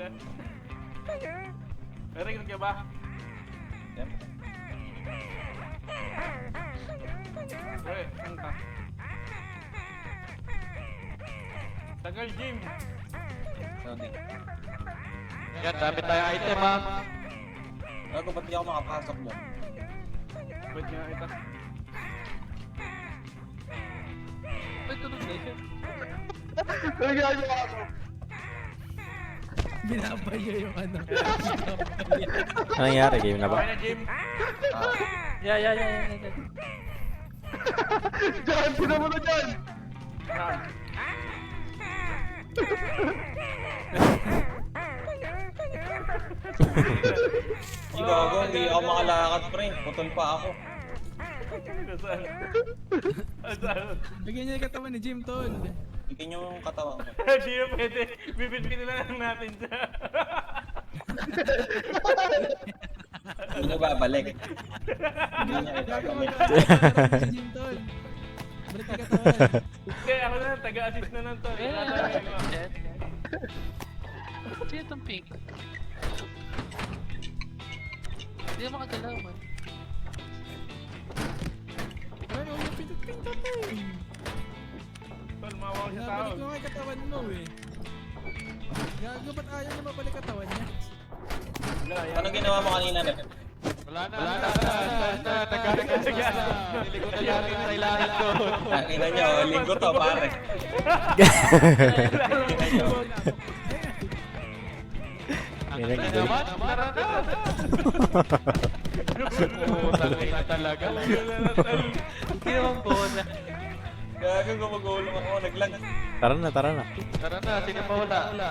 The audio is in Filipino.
na. Narinig ka ba? Siyempre. Pre, saan ka? Tagal, Jim. Sorry. Yan, dami tayong item ha. Gago, ba't di ako makapasok doon? Wait nga kita. Ay, tunog na yun. Binabayo yung ano. Ano nangyari? Game na ba? Okay na, Jim. Yeah. Diyan, sino mo na dyan? Saan? Hindi gago, hindi ako makalakad pre. Putol pa ako. Saan? Saan? Bigyan niya yung katawan ni Jim, tol. Ikin yung katawan ko. Hindi na pwede. Bibitbitin na lang natin siya. Hindi niya babalik. Hindi niya Gagawa ibabalik. ka ni Jim, tol. Balik yung katawan. Okay, ako na. Taga-assist na lang to. Sino itong pink? Hindi na makagalaw man. Ano yung pintot-pintot eh. Tol, mawawag sa tao. Nabalik ko nga yung katawan mo eh. Gago, ba't ayaw niya mabalik katawan niya? Ano ginawa mo kanina na? Wala na. Nagkaroon ka na. Niligo na natin sa ilalim ko. Nakina niyo, linggo to pare. Ang ganda naman. Tara na. Putang ina talaga. Hindi naman bola. Gago, gumagulong ako, naglag. Tara na. Tara na, sino pa wala?